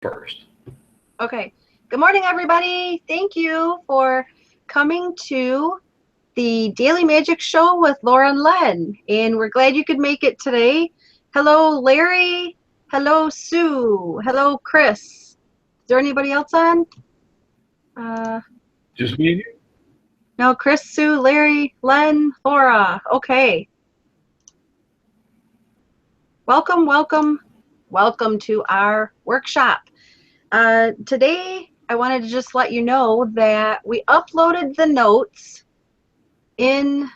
first. Okay. Good morning, everybody. Thank you for coming to the Daily Magic Show with Laura and Len. And we're glad you could make it today. Hello, Larry. Hello, Sue. Hello, Chris. Is there anybody else on? Just me and you. No, Chris, Sue, Larry, Len, Laura. Okay. Welcome, welcome, welcome to our workshop. Today, I wanted to just let you know that we uploaded the notes in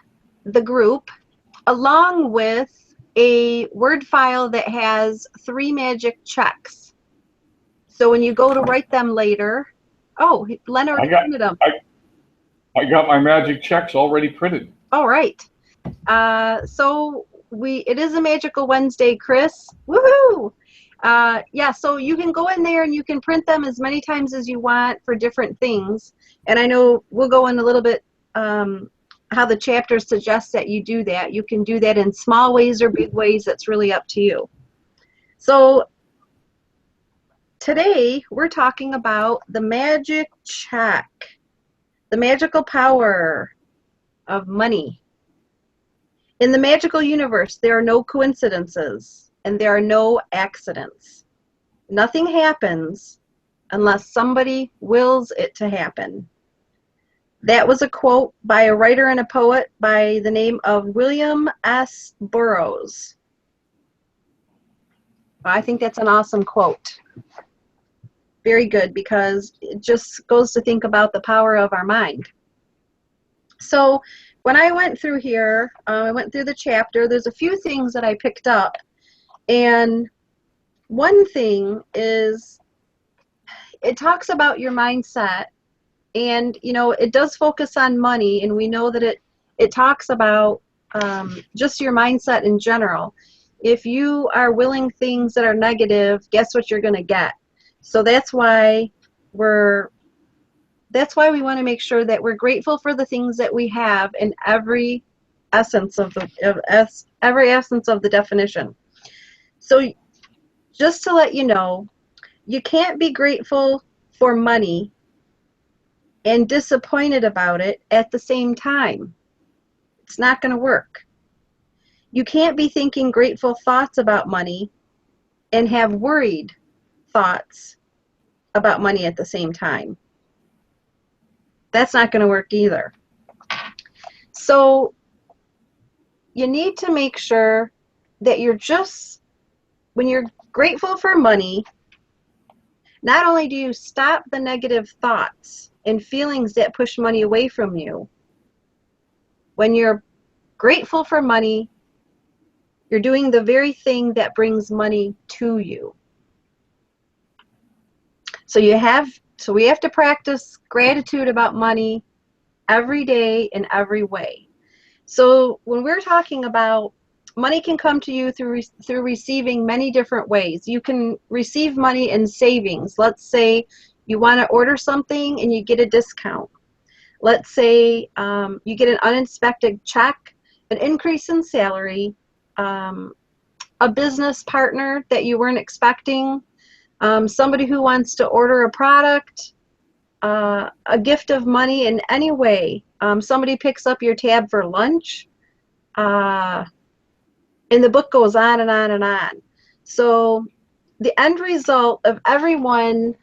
the group along with a Word file that has 3 magic checks. So when you go to write them later, oh, Leonard printed them. I got my magic checks already printed. All right. So it is a magical Wednesday, Chris. Woohoo! Yeah, so you can go in there and you can print them as many times as you want for different things. And I know we'll go in a little bit how the chapter suggests that you do that. You can do that in small ways or big ways. That's really up to you. So today we're talking about the magic check, the magical power of money. In the magical universe, there are no coincidences and there are no accidents. Nothing happens unless somebody wills it to happen. That was a quote by a writer and a poet by the name of William S. Burroughs. I think that's an awesome quote. Very good, because it just goes to think about the power of our mind. So when I went through here, I went through the chapter, there's a few things that I picked up. And one thing is it talks about your mindset. And, you know, it does focus on money, and we know that it talks about just your mindset in general. If you are willing things that are negative, guess what you're going to get? So that's why we want to make sure that we're grateful for the things that we have in every essence of the definition. So just to let you know, you can't be grateful for money and disappointed about it at the same time. It's not going to work. You can't be thinking grateful thoughts about money and have worried thoughts about money at the same time. That's not going to work either. So you need to make sure that when you're grateful for money, not only do you stop the negative thoughts and feelings that push money away from you, when you're grateful for money, you're doing the very thing that brings money to you. So we have to practice gratitude about money every day in every way. So when we're talking about money, can come to you through receiving many different ways. You can receive money in savings. Let's say you want to order something and you get a discount. Let's say you get an unexpected check, an increase in salary, a business partner that you weren't expecting, somebody who wants to order a product, a gift of money in any way. Somebody picks up your tab for lunch, and the book goes on and on and on. So the end result of every one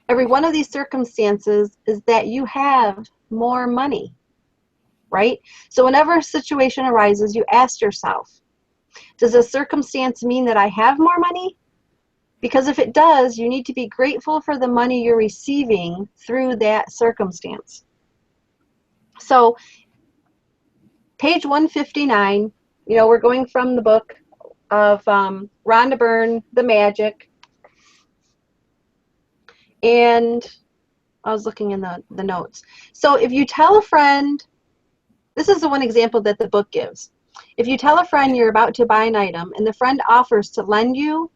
of these circumstances is that you have more money, right? So whenever a situation arises, you ask yourself, does a circumstance mean that I have more money? Because if it does, you need to be grateful for the money you're receiving through that circumstance. So page 159, you know, we're going from the book of Rhonda Byrne, The Magic. And I was looking in the notes. So if you tell a friend, this is the one example that the book gives. If you tell a friend you're about to buy an item and the friend offers to lend you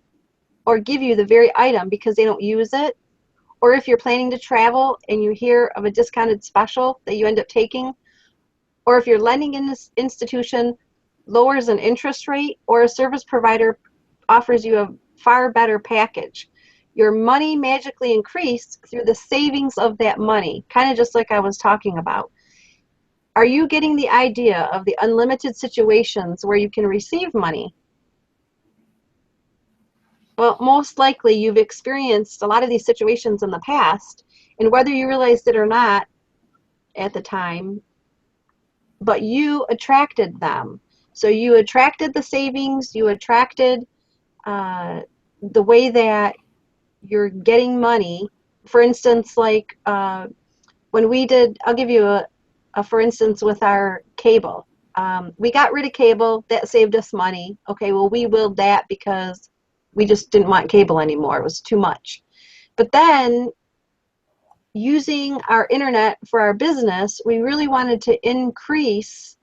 or give you the very item because they don't use it, or if you're planning to travel and you hear of a discounted special that you end up taking, or if your lending institution lowers an interest rate, or a service provider offers you a far better package, your money magically increased through the savings of that money, kind of just like I was talking about. Are you getting the idea of the unlimited situations where you can receive money? Well, most likely you've experienced a lot of these situations in the past, and whether you realized it or not at the time, but you attracted them. So you attracted the savings, you attracted the way that you're getting money. For instance, like when we did, I'll give you a for instance with our cable. We got rid of cable, that saved us money. Okay, well, we willed that because we just didn't want cable anymore. It was too much. But then using our internet for our business, we really wanted to increase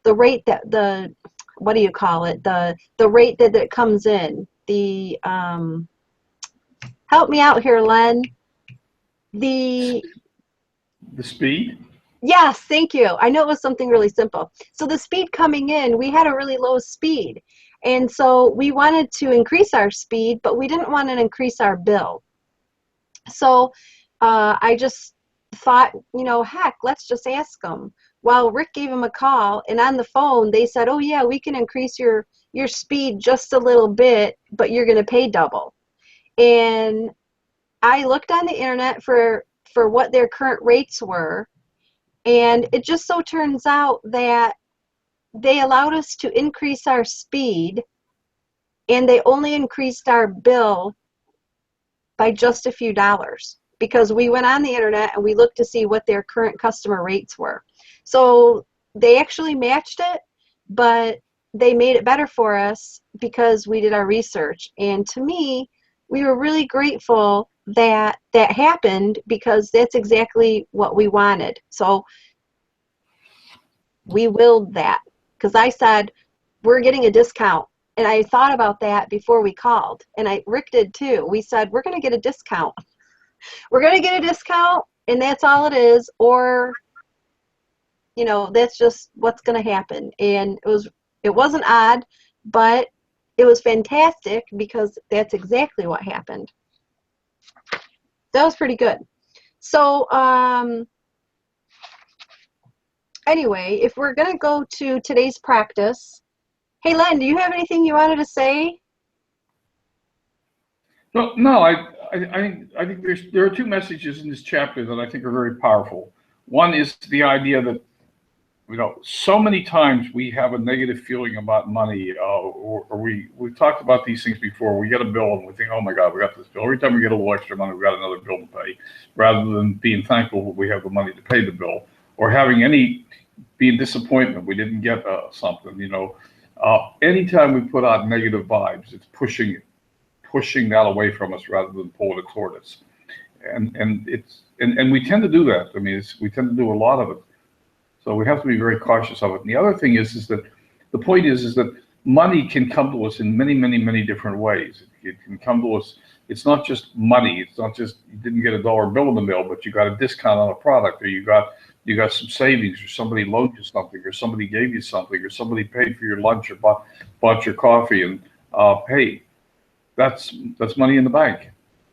the rate that what do you call it? The rate that it comes in. The help me out here, Len. The speed? Yes, thank you. I know it was something really simple. So the speed coming in, we had a really low speed. And so we wanted to increase our speed, but we didn't want to increase our bill. So I just thought, heck, let's just ask them. Well, Rick gave him a call, and on the phone, they said, oh, yeah, we can increase your speed just a little bit, but you're going to pay double. And I looked on the internet for what their current rates were, and it just so turns out that they allowed us to increase our speed, and they only increased our bill by just a few dollars because we went on the internet and we looked to see what their current customer rates were. So they actually matched it, but they made it better for us because we did our research. And to me, we were really grateful that that happened because that's exactly what we wanted. So we willed that because I said, we're getting a discount. And I thought about that before we called. And Rick did too. We said, we're going to get a discount. We're going to get a discount, and that's all it is. Or, that's just what's going to happen. And it wasn't odd, but it was fantastic because that's exactly what happened. That was pretty good. So, anyway, if we're going to go to today's practice, hey, Len, do you have anything you wanted to say? No. I think there are two messages in this chapter that I think are very powerful. One is the idea that so many times we have a negative feeling about money, or we've talked about these things before. We get a bill and we think, oh my God, we got this bill. Every time we get a little extra money, we got another bill to pay, rather than being thankful that we have the money to pay the bill, or being disappointment we didn't get something. Anytime we put out negative vibes, it's pushing that away from us rather than pulling it toward us. And we tend to do that. I mean, we tend to do a lot of it. So we have to be very cautious of it. And the other thing is that the point is that money can come to us in many, many, many different ways. It can come to us. It's not just money. It's not just you didn't get a dollar bill in the mail, but you got a discount on a product, or you got some savings, or somebody loaned you something, or somebody gave you something, or somebody paid for your lunch, or bought your coffee. And hey, that's money in the bank.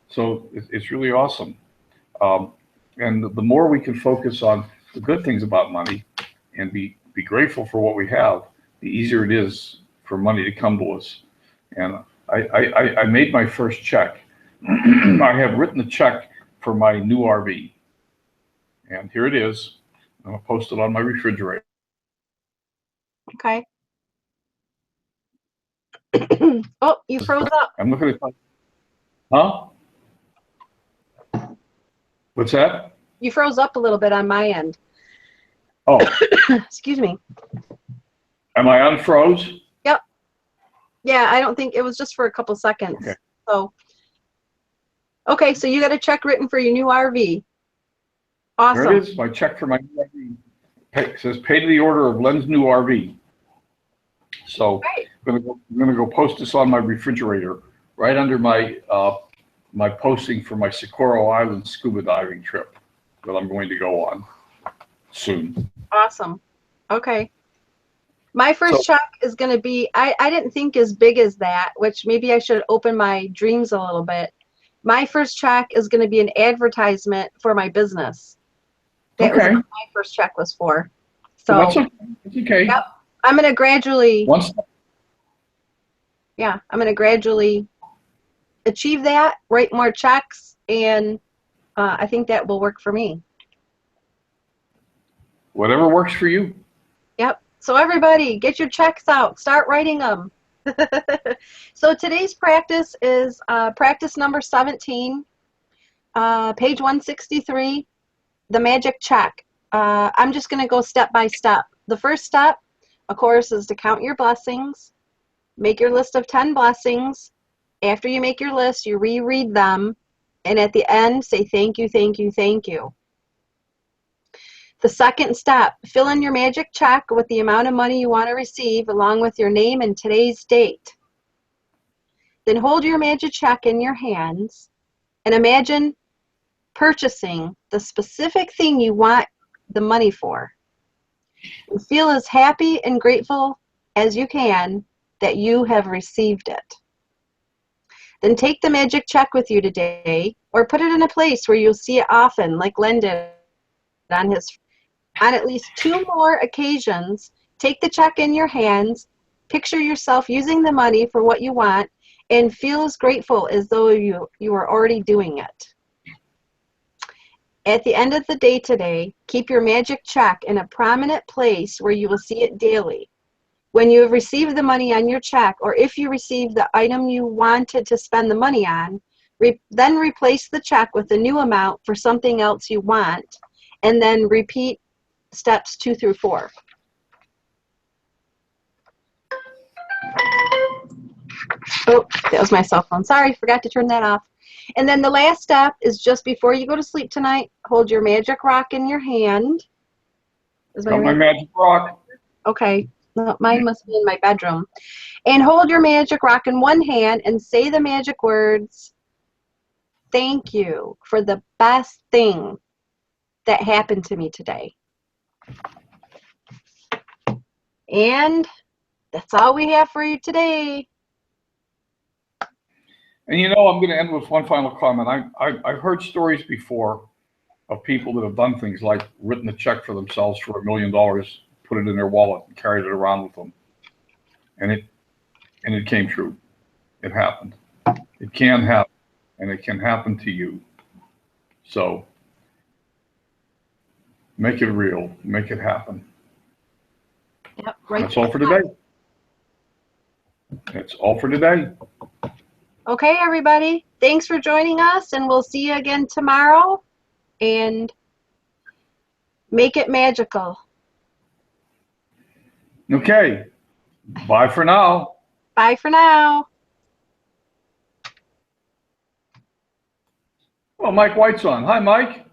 So it's really awesome. And the more we can focus on the good things about money and be grateful for what we have, the easier it is for money to come to us. And I made my first check. I have written a check for my new RV. And here it is. I'm gonna post it on my refrigerator. Okay. Oh, you froze up. I'm looking at, huh? What's that? You froze up a little bit on my end. Oh. Excuse me. Am I unfroze? Yep. Yeah, I don't think it was just for a couple seconds. Okay. Okay, so you got a check written for your new RV. Awesome. There it is, my check for my new RV. It says pay to the order of Len's new RV. So Right. I'm gonna go post this on my refrigerator right under my my posting for my Socorro Island scuba diving trip that I'm going to go on soon. Awesome. Okay. My first check is going to be, I didn't think as big as that, which maybe I should open my dreams a little bit. My first check is going to be an advertisement for my business. That was Okay. what my first check was for. Well, that's So, okay. That's okay. yep, I'm going to gradually, Once, yeah, I'm going to gradually achieve that, write more checks, and I think that will work for me. whatever works for you. Yep. So everybody, get your checks out. Start writing them. So today's practice is practice number 17, page 163, the magic check. I'm just going to go step by step. The first step, of course, is to count your blessings. Make your list of 10 blessings. After you make your list, you reread them. And at the end, say thank you, thank you, thank you. The second step, fill in your magic check with the amount of money you want to receive along with your name and today's date. Then hold your magic check in your hands and imagine purchasing the specific thing you want the money for. And feel as happy and grateful as you can that you have received it. Then take the magic check with you today or put it in a place where you'll see it often, like Len did on at least 2 more occasions. Take the check in your hands, picture yourself using the money for what you want, and feel as grateful as though you were already doing it. At the end of the day today, keep your magic check in a prominent place where you will see it daily. When you have received the money on your check, or if you receive the item you wanted to spend the money on, then replace the check with a new amount for something else you want, and then repeat steps 2 through 4. Oh, that was my cell phone. Sorry, forgot to turn that off. And then the last step is just before you go to sleep tonight, hold your magic rock in your hand. Got my magic rock. Okay. No, mine must be in my bedroom. And hold your magic rock in one hand and say the magic words, thank you for the best thing that happened to me today. And that's all we have for you today. And you know, I'm going to end with one final comment. I've heard stories before of people that have done things like written a check for themselves for $1 million, put it in their wallet, and carried it around with them, and it came true. It happened. It can happen, and it can happen to you. So make it real. Make it happen. Yep, right. That's all for today. That's all for today. Okay, everybody. Thanks for joining us, and we'll see you again tomorrow. And make it magical. Okay. Bye for now. Bye for now. Well, Mike White's on. Hi, Mike.